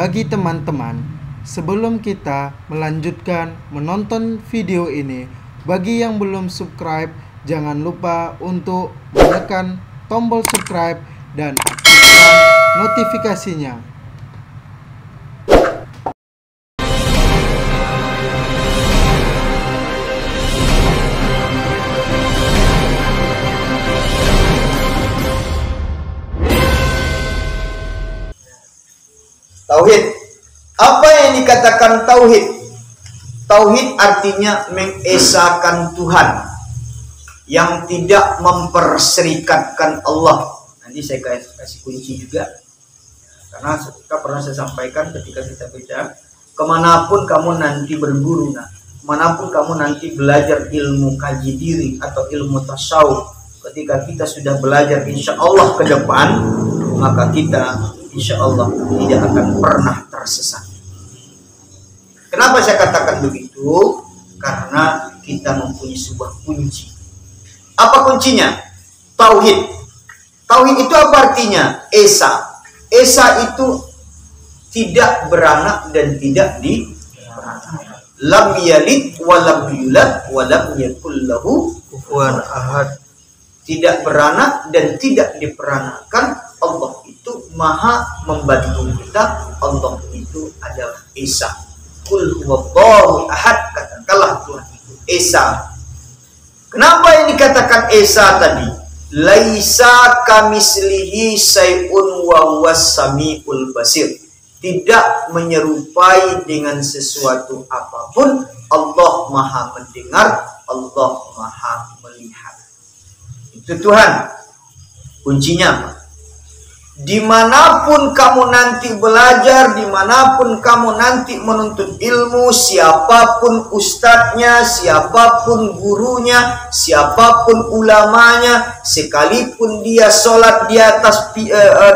bagi teman-teman, sebelum kita melanjutkan menonton video ini, bagi yang belum subscribe, jangan lupa untuk menekan tombol subscribe dan aktifkan notifikasinya. Tauhid. Apa yang dikatakan tauhid? Tauhid artinya mengesakan Tuhan, yang tidak memperserikatkan Allah. Nanti saya kasih kunci juga, karena kita pernah saya sampaikan ketika kita bicara, kemanapun kamu nanti berguru, kemanapun kamu nanti belajar ilmu kaji diri atau ilmu tasawuf, ketika kita sudah belajar insya Allah ke depan, maka kita insya Allah tidak akan pernah tersesat. Kenapa saya katakan begitu? Karena kita mempunyai sebuah kunci. Apa kuncinya? Tauhid. Tauhid itu apa artinya? Esa. Esa itu tidak beranak dan tidak diperanak. Lam yalid wa lam yulad wa lam yakul lahu kufuwan ahad. Tidak beranak dan tidak diperanakkan. Allah itu maha membantu kita. Allah itu adalah Esa. Qul huwallahu ahad, katakanlah Tuhan itu Esa. Kenapa yang dikatakan Esa tadi? Laisa kamislihi syai'un wa huwas samiul basir. Tidak menyerupai dengan sesuatu apapun. Allah maha mendengar, Allah maha melihat. Itu Tuhan. Kuncinya apa? Dimanapun kamu nanti belajar, dimanapun kamu nanti menuntut ilmu, siapapun ustadznya, siapapun gurunya, siapapun ulamanya, sekalipun dia sholat di atas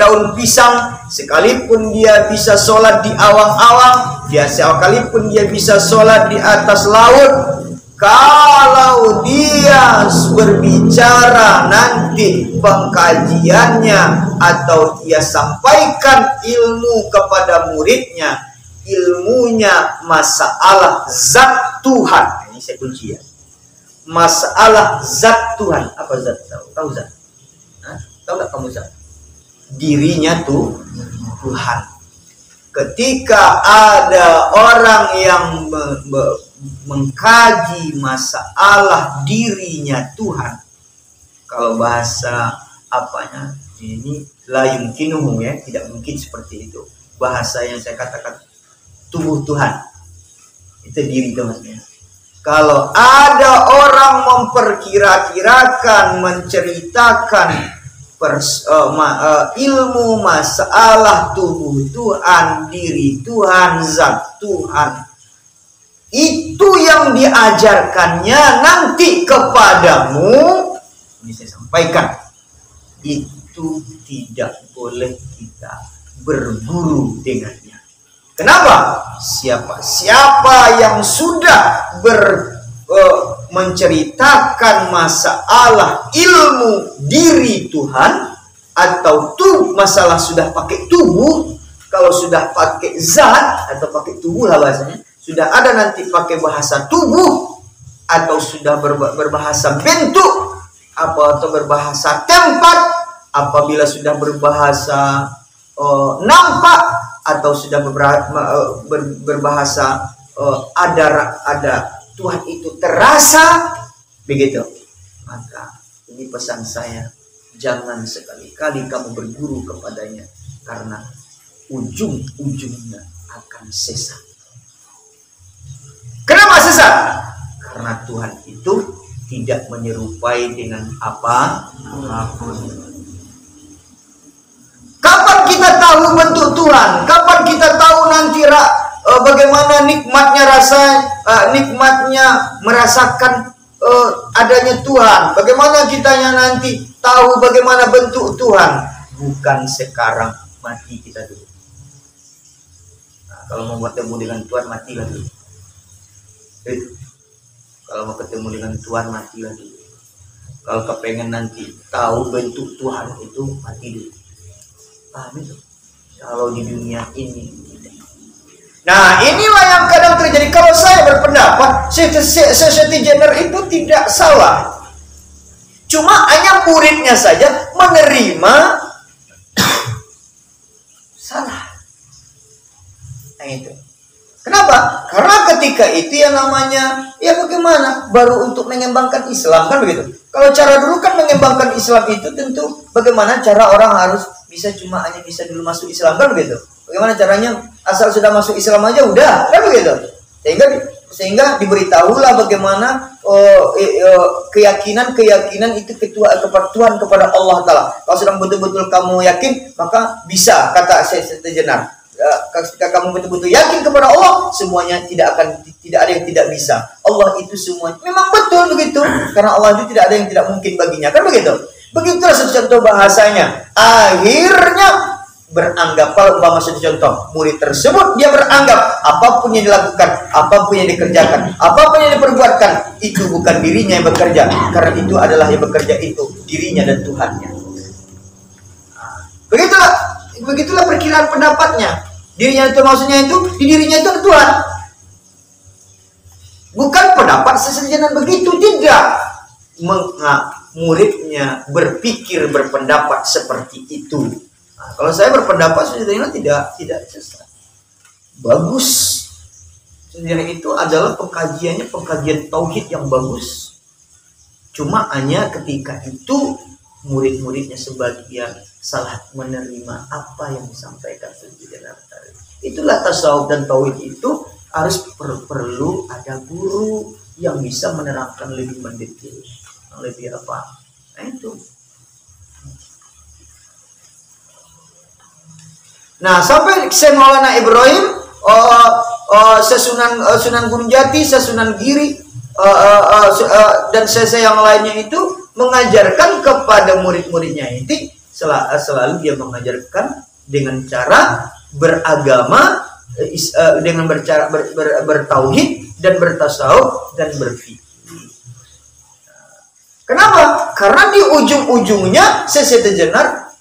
daun pisang, sekalipun dia bisa sholat di awang-awang, sekalipun dia bisa sholat di atas laut, kalau dia berbicara nanti pengkajiannya atau dia sampaikan ilmu kepada muridnya, ilmunya masalah zat Tuhan. Ini saya kunci ya. Masalah zat Tuhan. Apa zat? Tahu zat? Tahu nggak kamu zat? Dirinya tuh Tuhan. Ketika ada orang yang mengkaji masalah dirinya Tuhan, kalau bahasa apanya ini la yumkinuhu, ya, tidak mungkin seperti itu. Bahasa yang saya katakan tubuh Tuhan itu diri Tuhan. Kalau ada orang memperkira-kirakan, menceritakan ilmu masalah tubuh Tuhan, diri Tuhan, zat Tuhan, itu yang diajarkannya nanti kepadamu, ini saya sampaikan, itu tidak boleh kita berguru dengannya. Kenapa? Siapa yang sudah menceritakan masalah ilmu diri Tuhan, atau masalah sudah pakai tubuh, kalau sudah pakai zat atau pakai tubuh lah bahasanya, sudah ada nanti pakai bahasa tubuh, atau sudah berbahasa bentuk, atau berbahasa tempat, apabila sudah berbahasa nampak, atau sudah berbahasa ada Tuhan itu terasa, begitu. Maka ini pesan saya, jangan sekali-kali kamu berguru kepadanya, karena ujung-ujungnya akan sesat. Kenapa sesat? Karena Tuhan itu tidak menyerupai dengan apapun. Kapan kita tahu bentuk Tuhan? Kapan kita tahu nanti bagaimana nikmatnya merasakan adanya Tuhan? Bagaimana kitanya nanti tahu bagaimana bentuk Tuhan? Bukan sekarang, mati kita dulu. Kalau mau bertemu dengan Tuhan, matilah dulu. Kalau mau ketemu dengan Tuhan, matilah dulu. Kalau kepengen nanti tahu bentuk Tuhan itu, mati dulu. Paham itu? Kalau di dunia ini tidak. Nah, inilah yang kadang terjadi. Kalau saya berpendapat Sesi Jenner itu tidak salah. Cuma hanya muridnya saja menerima salah. Nah, itu. Kenapa? Karena ketika itu yang namanya, ya bagaimana? Baru untuk mengembangkan Islam, kan begitu. Kalau cara dulu kan mengembangkan Islam itu tentu bagaimana cara orang harus bisa hanya bisa dulu masuk Islam, kan begitu. Bagaimana caranya? Asal sudah masuk Islam aja udah, kan begitu. Sehingga diberitahulah bagaimana keyakinan itu kepatuhan kepada Allah Ta'ala. Kalau sudah betul-betul kamu yakin, maka bisa, kata Syekh Jenar. Ketika kamu betul-betul yakin kepada Allah, semuanya tidak ada yang tidak bisa. Allah itu semuanya memang betul begitu, karena Allah itu tidak ada yang tidak mungkin baginya, kan begitu. Begitulah satu contoh bahasanya. Akhirnya beranggapan, umpama satu contoh, murid tersebut dia beranggap apapun yang dilakukan, apapun yang dikerjakan, apapun yang diperbuatkan, itu bukan dirinya yang bekerja, karena itu adalah yang bekerja itu dirinya dan Tuhannya. Begitulah perkiraan pendapatnya. Dirinya itu maksudnya itu di dirinya itu Tuhan. Bukan pendapat sesejenak begitu, tidak. Muridnya berpendapat seperti itu. Nah, kalau saya berpendapat sebenarnya tidak sesat. Bagus. Sebenarnya itu adalah pengkajian tauhid yang bagus. Cuma hanya ketika itu murid-muridnya sebagian salah menerima apa yang disampaikan sebenarnya. Itulah tasawuf dan tauhid itu harus perlu ada guru yang bisa menerangkan lebih mendetail, lebih apa. Nah, itu. Nah, sampai Syekh Maulana Ibrahim, Sunan Gunung Jati, Sunan Giri, dan Syekh yang lainnya itu mengajarkan kepada murid-muridnya itu selalu dia mengajarkan dengan cara beragama, dengan bertauhid dan bertasawuf dan berfikih. Kenapa? Karena di ujung-ujungnya Syekh Jenar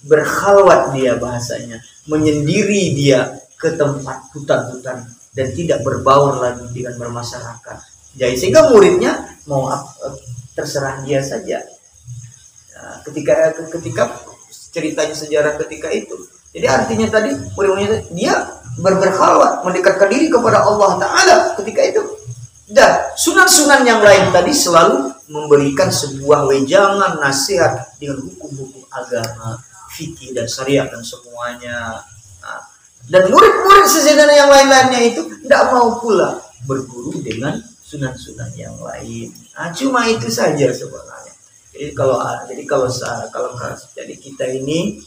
berkhalwat dia bahasanya, menyendiri dia ke tempat hutan-hutan dan tidak berbaur lagi dengan bermasyarakat. Jadi sehingga muridnya mau terserah dia saja. Nah, ketika ceritanya sejarah ketika itu, jadi artinya tadi murid-muridnya dia berkhalwat, mendekatkan diri kepada Allah Ta'ala ketika itu. Dan sunan-sunan yang lain tadi selalu memberikan sebuah wejangan nasihat dengan hukum-hukum agama, fikih dan syariat dan semuanya. Nah, dan murid-murid sejenak yang lain-lainnya itu tidak mau pula berguru dengan sunan-sunan yang lain. Nah, cuma itu saja sebenarnya. Jadi kita ini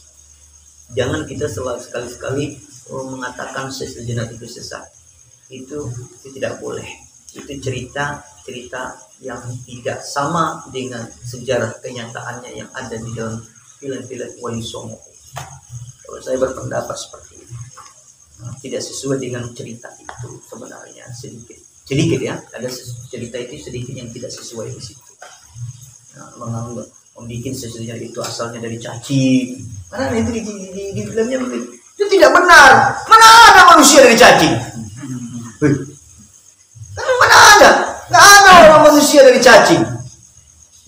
jangan kita sekali-sekali mengatakan sejenak itu sesat. Itu tidak boleh. Itu cerita yang tidak sama dengan sejarah kenyataannya yang ada di dalam film-film Wali Songo. Kalau saya berpendapat seperti itu, tidak sesuai dengan cerita itu sebenarnya, sedikit ya, ada cerita itu sedikit yang tidak sesuai di situ. Membuat sesuatu itu asalnya dari cacing, mana itu di filmnya itu tidak benar. Mana ada manusia dari cacing? Mana ada? Nggak ada orang manusia dari cacing.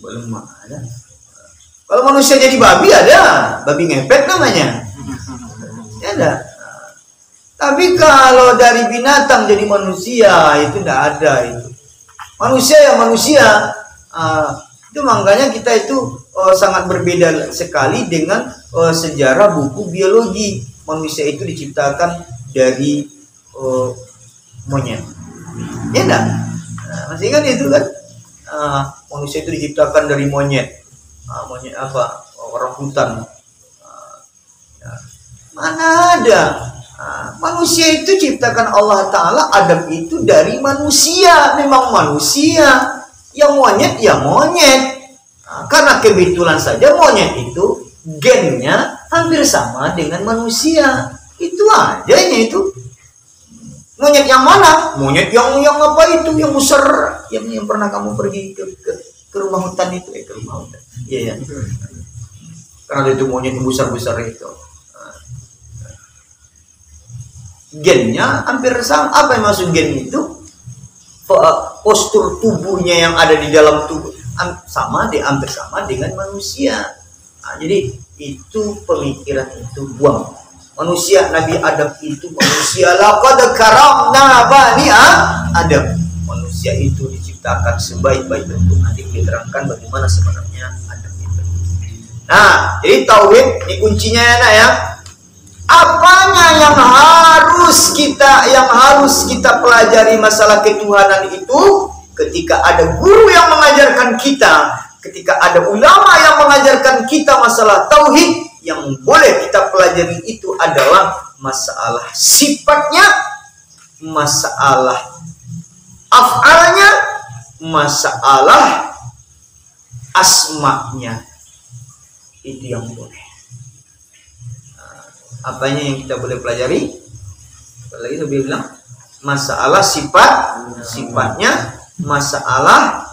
Belum ada. Kalau manusia jadi babi ada, babi ngepet namanya. Ada. Tapi kalau dari binatang jadi manusia itu tidak ada itu. Manusia ya manusia. Itu makanya kita itu sangat berbeda sekali dengan sejarah buku biologi. Manusia itu diciptakan dari monyet. Ya enggak? Masih ingat itu kan? Manusia itu diciptakan dari monyet. Monyet apa? Orang hutan. Mana ada? Manusia itu ciptakan Allah Ta'ala. Adam itu dari manusia. Memang manusia. Yang monyet ya monyet. Karena kebetulan saja monyet itu gennya hampir sama dengan manusia. Itu aja itu. Monyet yang mana? Monyet yang apa itu? Yang besar. Yang pernah kamu pergi ke rumah hutan itu. Ke rumah hutan. Iya. Karena itu monyet yang besar-besar itu. gennya hampir sama. Apa yang masuk gen itu? Postur tubuhnya yang ada di dalam tubuh hampir sama dengan manusia. Nah, jadi itu pemikiran itu buang. Manusia Nabi Adam itu manusia, laqad karamna bani Adam. Manusia itu diciptakan sebaik-baik bentuk. Nanti diterangkan bagaimana sebenarnya Adam itu. Nah, jadi tauhid ini kuncinya ya. Apanya yang harus kita pelajari masalah ketuhanan itu ketika ada guru yang mengajarkan kita, ketika ada ulama yang mengajarkan kita masalah tauhid. Yang boleh kita pelajari itu adalah masalah sifatnya, masalah af'alnya, masalah asma'nya. Itu yang boleh. Apanya yang kita boleh pelajari? Lagi saya bilang masalah sifatnya, masalah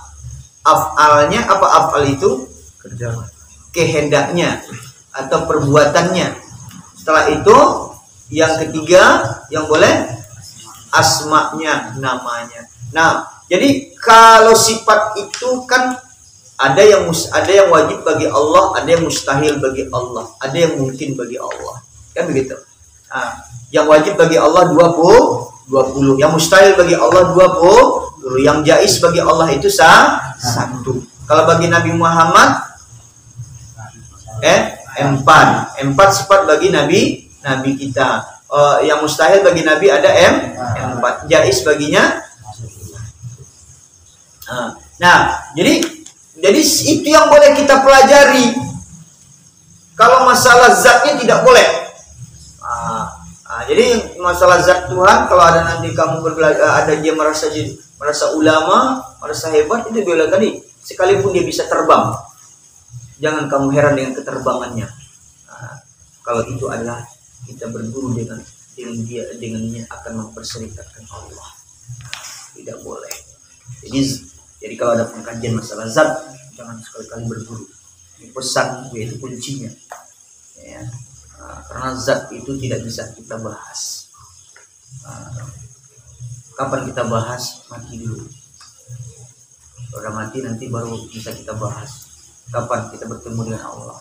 af'alnya. Apa af'al itu? Kerja. Kehendaknya atau perbuatannya. Setelah itu yang ketiga yang boleh asma'nya, namanya. Nah, jadi kalau sifat itu kan ada yang wajib bagi Allah, ada yang mustahil bagi Allah, ada yang mungkin bagi Allah. Kan begitu. Nah, yang wajib bagi Allah 20, yang mustahil bagi Allah 20, yang jaiz bagi Allah itu 1. Kalau bagi Nabi Muhammad empat sifat bagi nabi kita. Yang mustahil bagi nabi ada 4, jaiz baginya. Nah, jadi itu yang boleh kita pelajari. Kalau masalah zatnya tidak boleh. Jadi masalah zat Tuhan, kalau ada nanti kamu ada dia merasa ulama, merasa hebat, itu boleh tadi. Sekalipun dia bisa terbang, jangan kamu heran dengan keterbangannya. Kalau itu adalah kita berguru dengannya akan memperserikatkan Allah. Tidak boleh. Jadi kalau ada pengkajian masalah zat, jangan sekali-kali berguru. Ini pesan, yaitu kuncinya. Ya. Karena zat itu tidak bisa kita bahas. Kapan kita bahas? Mati dulu. Kalau mati nanti baru bisa kita bahas. Kapan kita bertemu dengan Allah?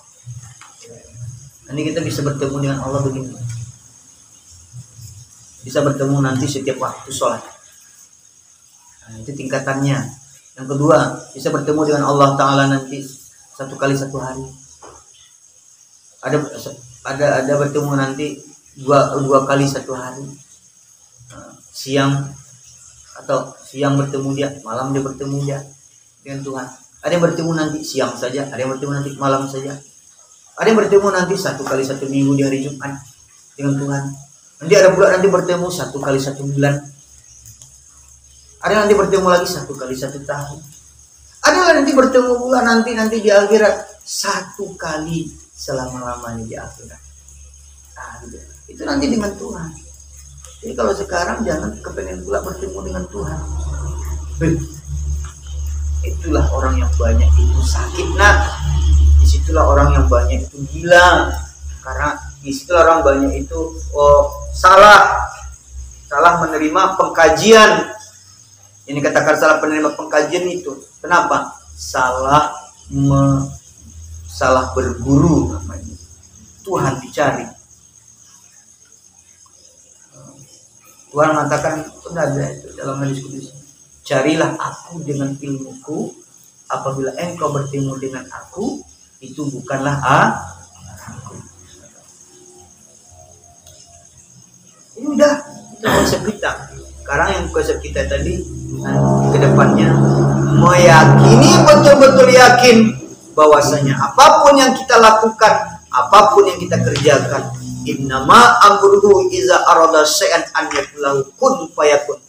Nanti kita bisa bertemu dengan Allah begini. Bisa bertemu nanti setiap waktu sholat. Nah, itu tingkatannya. Yang kedua, bisa bertemu dengan Allah Ta'ala nanti 1 kali 1 hari. Ada bertemu nanti 2 kali 1 hari. Siang bertemu dia, malam dia bertemu dia dengan Tuhan. Ada yang bertemu nanti siang saja, ada yang bertemu nanti malam saja. Ada yang bertemu nanti 1 kali 1 minggu di hari Jumat dengan Tuhan. Nanti ada pula nanti bertemu 1 kali 1 bulan. Ada nanti bertemu lagi 1 kali 1 tahun. Ada nanti bertemu pula nanti di akhirat 1 kali selama-lamanya di akhirat. Gitu. Itu nanti dengan Tuhan. Jadi kalau sekarang jangan kepengen pula bertemu dengan Tuhan. Itulah orang yang banyak itu sakit, nak. Disitulah orang yang banyak itu gila. Karena disitulah orang banyak itu salah menerima pengkajian. Yang dikatakan salah penerima pengkajian itu. Kenapa? Salah berguru namanya. Tuhan dicari. Tuhan mengatakan, ada itu dalam hadis qudsi. Carilah aku dengan ilmuku, apabila engkau bertemu dengan aku, itu bukanlah aku. Ini udah, itu konsep kita. Sekarang yang konsep kita tadi, ke depannya meyakini, betul-betul yakin bahwasanya apapun yang kita lakukan, apapun yang kita kerjakan, innama amruhu iza arada syai'an an yakulahu kun fayakun.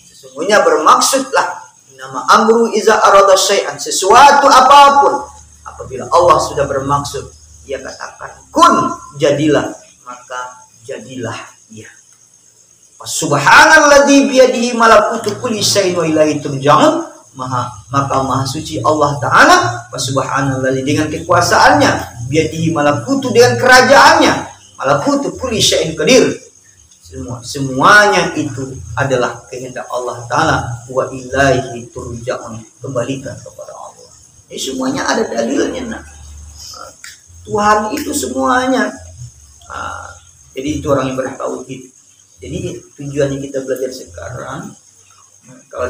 Sesungguhnya bermaksudlah nama amru iza arada syai'an, sesuatu apapun apabila Allah sudah bermaksud, Dia katakan kun, jadilah, maka jadilah dia. Subhanalladzi biyadihi malakutu kulli syai'in wa ilaihi turja'un. Maka maha suci Allah Ta'ala, wa subhanalladzi, dengan kekuasaannya, biyadihi malakutu, dengan kerajaannya, malakutu kulli syai'in qadir, Semuanya itu adalah kehendak Allah Ta'ala. Wa ilaihi turja'un, kembalikan kepada Allah. Ini semuanya ada dalilnya. Nah, Tuhan itu semuanya. Jadi itu orang yang bertauhid. Jadi tujuannya kita belajar sekarang, kalau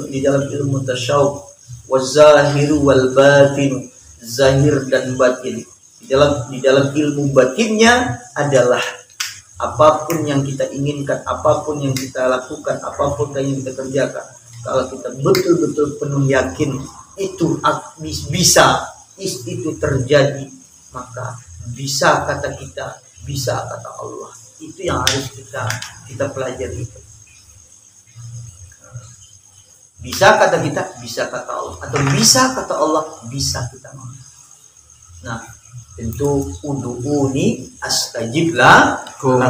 di dalam ilmu tasawuf, wazahiru wal batinu, zahir dan batin. Di dalam ilmu batinnya adalah apapun yang kita inginkan, apapun yang kita lakukan, apapun yang kita kerjakan, kalau kita betul-betul penuh yakin itu bisa itu terjadi, maka bisa kata kita, bisa kata Allah. Itu yang harus kita pelajari itu. Bisa kata kita, bisa kata Allah, atau bisa kata Allah, bisa kita mau. Nah, tentu ud'uni astajib lakum,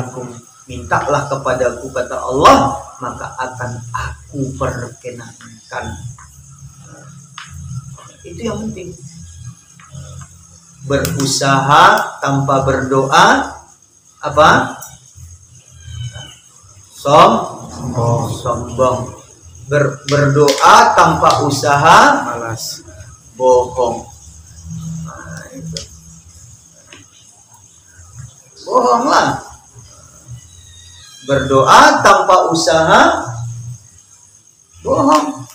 mintalah kepadaku kata Allah, maka akan aku perkenankan. Itu yang penting. Berusaha tanpa berdoa apa? Sombong. Berdoa tanpa usaha Malas. bohong. Nah, itu. Bohonglah. Berdoa tanpa usaha bohong.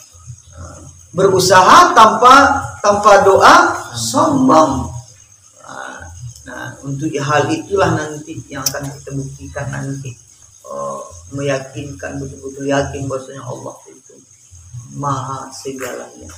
Berusaha tanpa doa sombong. Nah, untuk hal itulah nanti yang akan kita buktikan nanti, meyakinkan, betul-betul yakin bahwasanya Allah itu maha segalanya.